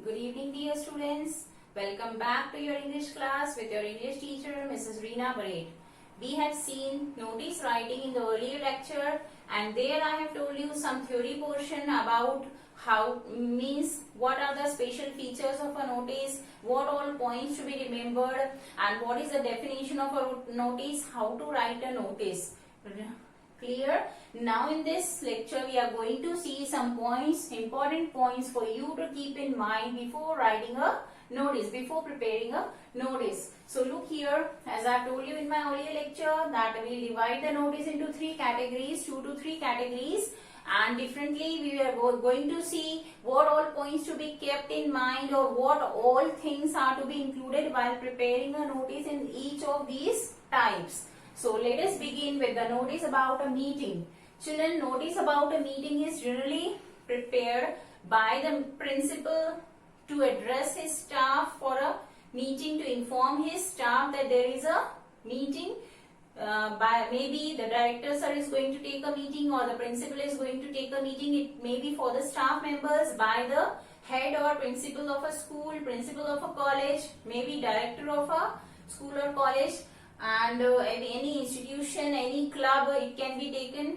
Good evening, dear students. Welcome back to your English class with your English teacher, Mrs. Reena Baret. We had seen notice writing in the earlier lecture, and there I have told you some theory portion about how means what are the special features of a notice, what all points to be remembered, and what is the definition of a notice, how to write a notice. Clear? Now in this lecture we are going to see some points, important points for you to keep in mind before writing a notice, before preparing a notice. So look here, as I told you in my earlier lecture that we will divide the notice into three categories, 2 to 3 categories, and differently we are going to see what all points to be kept in mind or what all things are to be included while preparing a notice in each of these types. So let us begin with the notice about a meeting. Children, notice about a meeting is generally prepared by the principal to address his staff for a meeting, to inform his staff that there is a meeting. By maybe the director sir is going to take a meeting or the principal is going to take a meeting. It may be for the staff members by the head or principal of a school, principal of a college, maybe director of a school or college, and any institution, any club, it can be taken,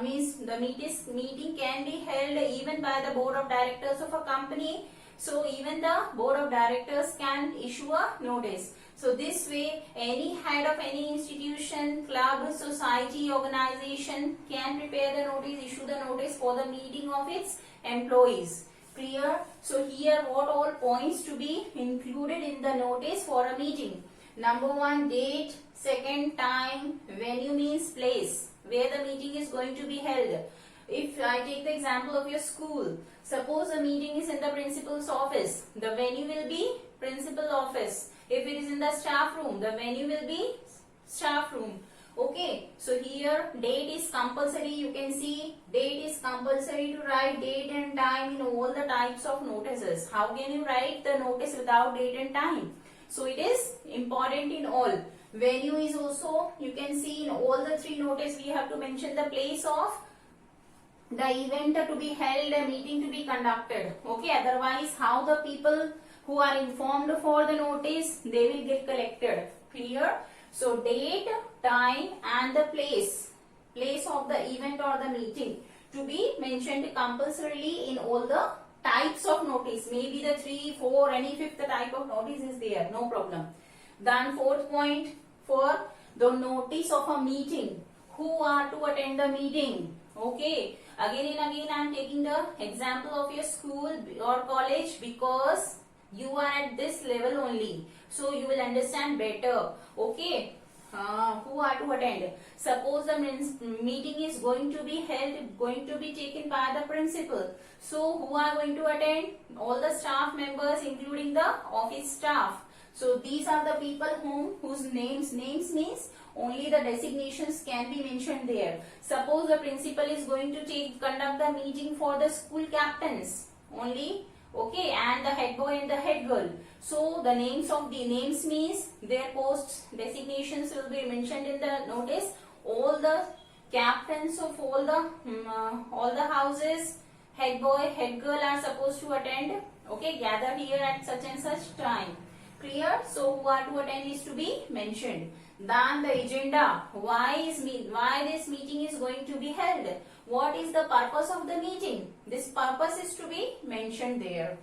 means the meeting can be held even by the board of directors of a company. So even the board of directors can issue a notice. So this way any head of any institution, club, society, organization can prepare the notice, issue the notice for the meeting of its employees. Clear? So here what all points to be included in the notice for a meeting. Number 1, date. Second, time. Venue means place where the meeting is going to be held. If I take the example of your school, suppose the meeting is in the principal's office, the venue will be principal office. If it is in the staff room, the venue will be staff room. Okay, so here date is compulsory. You can see date is compulsory to write date and time in all the types of notices. How can you write the notice without date and time? So it is important in all. Venue is also, you can see in all the three notices we have to mention the place of the event to be held, a meeting to be conducted. Okay, otherwise how the people who are informed for the notice, they will get collected. Clear? So date, time and the place of the event or the meeting to be mentioned compulsorily in all the types of notice. Maybe the 3, 4, any fifth type of notice is there, no problem. Then fourth point, for the notice of a meeting, who are to attend the meeting. Okay, again and again I am taking the example of your school or college because you are at this level only, so you will understand better. Okay, who are to attend. Suppose the meeting is going to be held, going to be taken by the principal. So who are going to attend? All the staff members including the office staff. So these are the people whose names means only the designations can be mentioned there. Suppose the principal is going to conduct the meeting for the school captains only. Okay, and the head boy and the head girl. So the names means their posts, designations will be mentioned in the notice. All the captains of all the houses, head boy, head girl are supposed to attend. Okay, gather here at such and such time. Clear? So who are to attend is to be mentioned. Then the agenda. Why this meeting is going to be held? What is the purpose of the meeting? This purpose is to be mentioned there.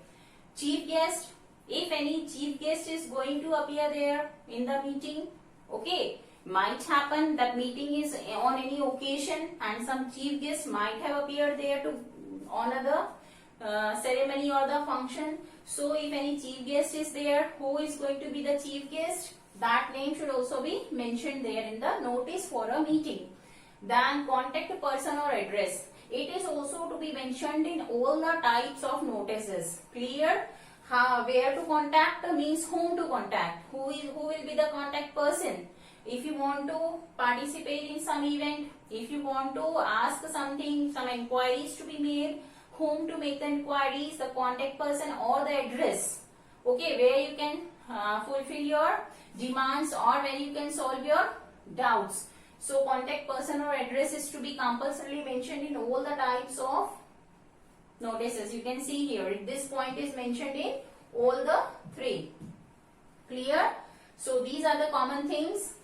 Chief guest. If any chief guest is going to appear there in the meeting, okay, might happen that meeting is on any occasion and some chief guest might have appeared there to honor the ceremony or the function. So if any chief guest is there, who is going to be the chief guest? That name should also be mentioned there in the notice for a meeting. Then contact person or address. It is also to be mentioned in all the types of notices. Clear? Where to contact means whom to contact. Who will be the contact person? If you want to participate in some event, if you want to ask something, some inquiries to be made, whom to make the inquiries, the contact person or the address. Okay, where you can fulfill your demands or where you can solve your doubts. So contact person or address is to be compulsorily mentioned in all the types of notices. You can see here, this point is mentioned in all the three. Clear? So these are the common things.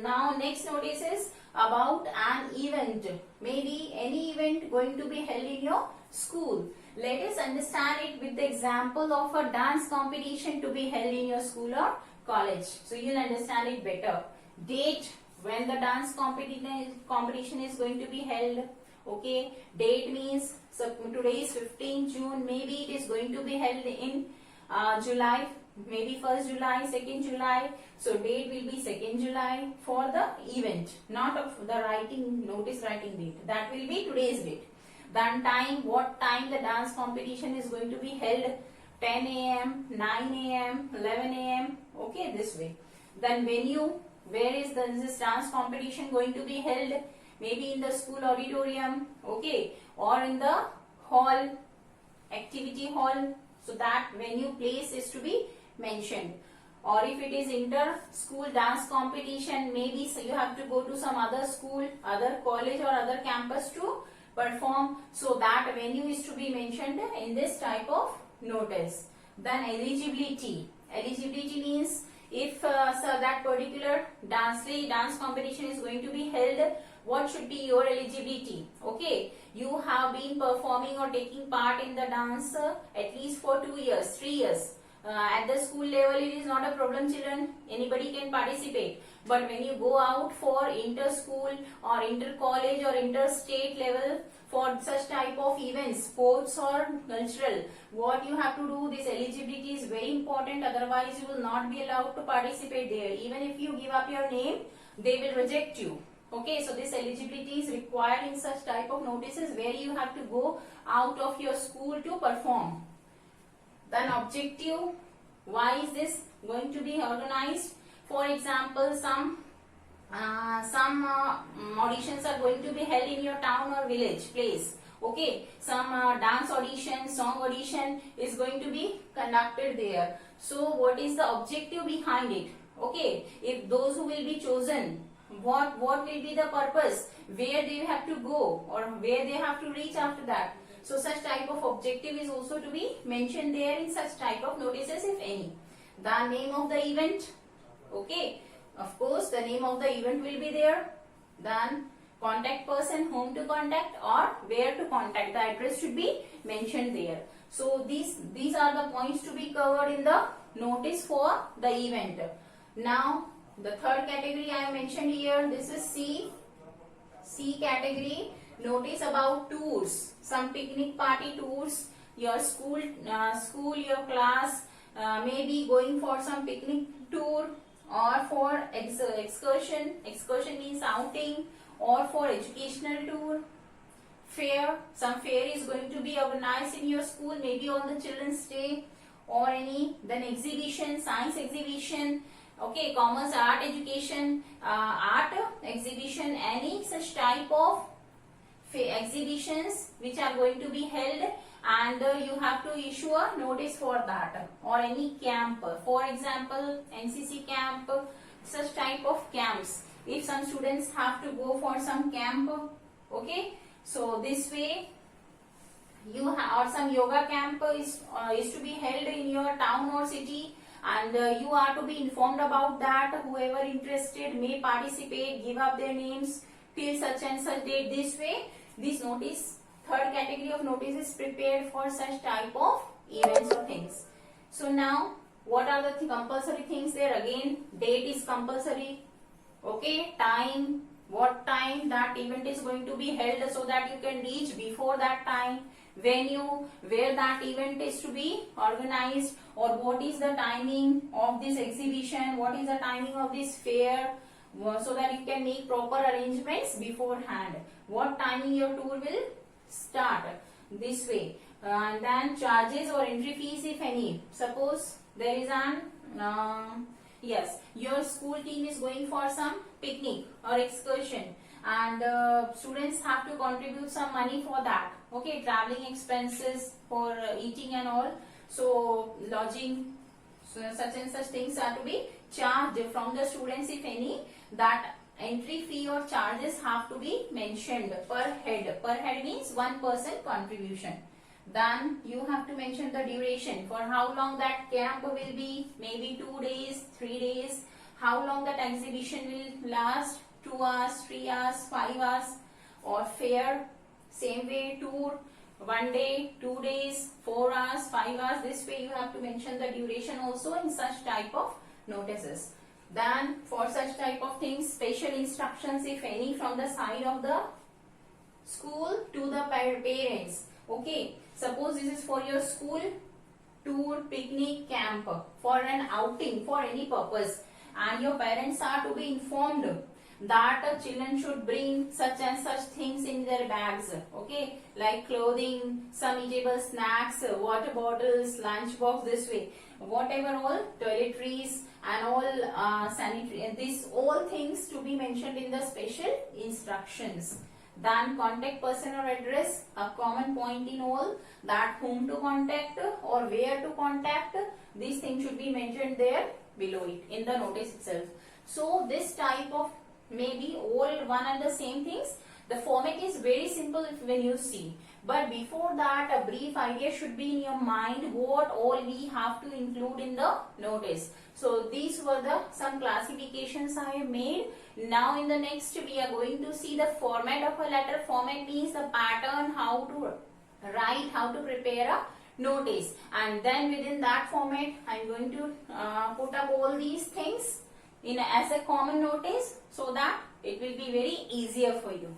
Now next notice is about an event. Maybe any event going to be held in your school. Let us understand it with the example of a dance competition to be held in your school or college. So you'll understand it better. Date, when the dance competition is going to be held. Okay, date means, so today is 15 June, maybe it is going to be held in July, maybe 1st July, 2nd July. So date will be 2nd July for the event, not of the writing, notice writing date. That will be today's date. Then time, what time the dance competition is going to be held, 10 a.m., 9 a.m., 11 a.m. Okay, this way. Then venue, where is this dance competition going to be held? Maybe in the school auditorium, okay, or in the hall, activity hall. So that venue, place is to be mentioned. Or if it is inter-school dance competition, maybe so you have to go to some other school, other college or other campus to perform. So that venue is to be mentioned in this type of notice. Then eligibility. Eligibility means if that particular dance competition is going to be held, what should be your eligibility? Okay, you have been performing or taking part in the dance at least for 2 years, 3 years. At the school level, it is not a problem, children. Anybody can participate. But when you go out for inter-school or inter-college or inter-state level for such type of events, sports or cultural, what you have to do, this eligibility is very important. Otherwise, you will not be allowed to participate there. Even if you give up your name, they will reject you. Okay, so this eligibility is required in such type of notices where you have to go out of your school to perform. Then objective, why is this going to be organized? For example, some auditions are going to be held in your town or village, place. Okay, some dance audition, song audition is going to be conducted there. So what is the objective behind it? Okay, if those who will be chosen, what will be the purpose, where they have to go or where they have to reach after that. So such type of objective is also to be mentioned there in such type of notices, if any. The name of the event, okay, of course the name of the event will be there. Then contact person, whom to contact or where to contact, the address should be mentioned there. So these are the points to be covered in the notice for the event. Now the third category I mentioned here, this is C category. Notice about tours, some picnic party tours, your school, your class may be going for some picnic tour or for excursion. Excursion means outing, or for educational tour. Fair, some fair is going to be organized in your school, maybe on the Children's Day or any. Then exhibition, science exhibition. Okay, commerce, art education, art exhibition, any such type of exhibitions which are going to be held, and you have to issue a notice for that. Or any camp, for example NCC camp, such type of camps, if some students have to go for some camp. Okay, so this way you have, or some yoga camp is to be held in your town or city, and you are to be informed about that. Whoever interested may participate, give up their names till such and such date. This way, this notice, third category of notice is prepared for such type of events or things. So now, what are the compulsory things there? Again, date is compulsory. Okay, time, what time that event is going to be held so that you can reach before that time. Venue, where that event is to be organized, or what is the timing of this exhibition, what is the timing of this fair, so that you can make proper arrangements beforehand. What timing your tour will start, this way. And then charges or entry fees, if any. Suppose there is an yes, your school team is going for some picnic or excursion, and students have to contribute some money for that. Okay, traveling expenses for eating and all. So lodging, so such and such things are to be charged from the students, if any. That entry fee or charges have to be mentioned per head. Per head means one person contribution. Then you have to mention the duration, for how long that camp will be, maybe 2 days, 3 days, how long that exhibition will last, 2 hours, 3 hours, 5 hours, or fair, same way, tour, 1 day, 2 days, 4 hours, 5 hours. This way you have to mention the duration also in such type of notices. Then for such type of things, special instructions if any from the side of the school to the parents. Okay, suppose this is for your school tour, picnic, camp, for an outing, for any purpose, and your parents are to be informed that children should bring such and such things in their bags. Okay, like clothing, some eatable snacks, water bottles, lunch box, this way, whatever, all toiletries and all sanitary, these all things to be mentioned in the special instructions. Then contact person or address, a common point in all, that whom to contact or where to contact, these things should be mentioned there below it in the notice itself. So this type of maybe all one and the same things. The format is very simple when you see, but before that a brief idea should be in your mind what all we have to include in the notice. So these were the some classifications I have made. Now in the next we are going to see the format of a letter. Format means the pattern, how to write, how to prepare a notice, and then within that format I am going to put up all these things in as a common notice so that it will be very easier for you.